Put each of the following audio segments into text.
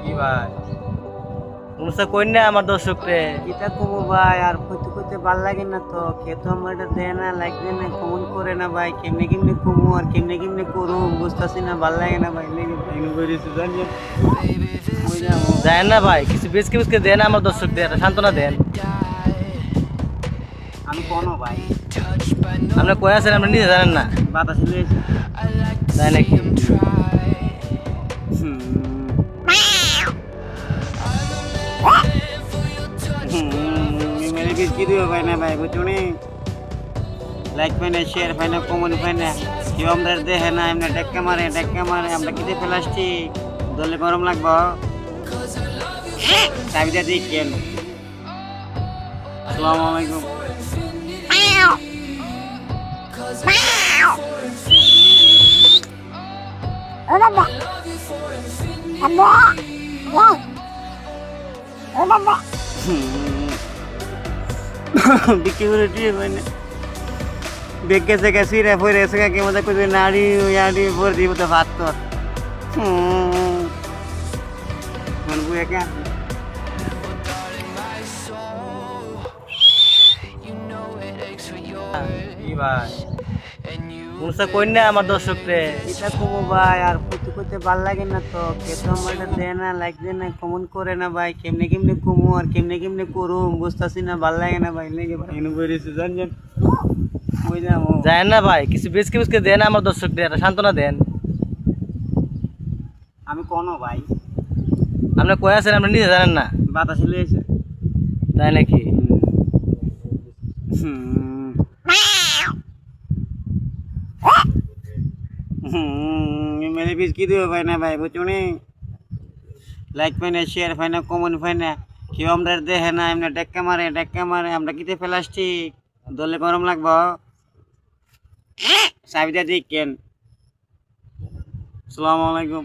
কি ভাই অনুষ্ঠান কই না আমার দর্শক রে এটা কমো ভাই আর কইতে কইতে ভাল লাগে না তো খেতো আমার এটা দেয় না লাগবে না কমন করে না ভাই কেমনে কেমনে কমু আর কেমনে কেমনে করুম বুঝতেছি না ভাল লাগে না ভাই লেগে ভাই বেরিয়েছে জানিয়ে দেন না ভাই কিছু বেচকে বেচকে দেন আমার দর্শক দের সান্ত্বনা দেন। আমি কোনো ভাই আপনি কই আছেন আপনি নিজে জানেন না বাতাস লেগেছে তাই নাকি? मेरे बीच की दियो भाई ना भाई बुझुनी लाइक पाइना शेयर पाइना कमेंट पाइना কেউ আমরা দেখে না এমনি টেক্কা মারে আমরা কিতে প্লাস্টিক দলে গরম লাগবো চাবিটা দিই কেন আসসালামু আলাইকুম বিক্রি করে দিয়ে মানে বেগে से कैसी रे फिर ऐसे का कि मतलब कुछ नाड़ी याड़ी भर दी तो बात तो मन बुआ क्या কি ভাই অনুষ্ঠান কই না আমার দর্শক রে এটা কমো ভাই আর কইতে কইতে ভাল লাগে না তো খেতো আমার এটা দেয় না লাগবে না কমন করে না ভাই কেমনে কেমনে কমু আর কেমনে কেমনে করুম বুঝতেছি না ভাল লাগে না ভাই লেগে ভাই বেরিয়েছে জানেন ওই যাবো দেন না ভাই কিছু বেচকে বেচকে দেন আমার দর্শক দের সান্ত্বনা দেন। আমি কোনো ভাই আপনি কই আছেন আপনি নিজে জানেন না বাতাস লেগেছে তাই নাকি? मेरे बीच की दियो भाई ना भाई बुझुनी লাইক পাইনা শেয়ার পাইনা কমেন্ট পাইনা কেউ আমরা দেখে না এমনি টেক্কা মারে আমরা কিতে প্লাস্টিক দলে গরম লাগবো চাবিটা দিই কেন আসসালামু আলাইকুম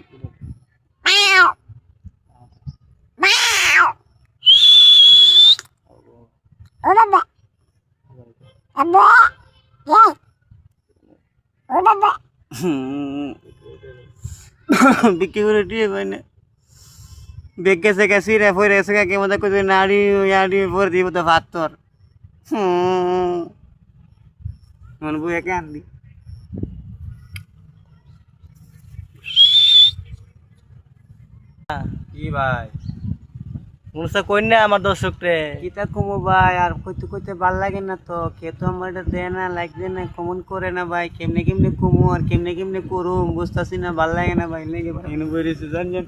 বিক্রি করে দিয়ে ভাই না बेगे से कैसी रे फिर ऐसे का कि मतलब कुछ नाड़ी याड़ी भर दी तो बात तो मन बुआ क्या आंदी কি ভাই অনুষ্ঠান কই না আমার দর্শক রে এটা কমো ভাই আর কইতে কইতে ভাল লাগে না তো খেতো আমার এটা দেয় না লাগবে না কমন করে না ভাই কেমনে কেমনে কমু আর কেমনে কেমনে করুম বুঝতেছি না ভাল লাগে না ভাই লেগে ভাই বেরিয়েছে জানেন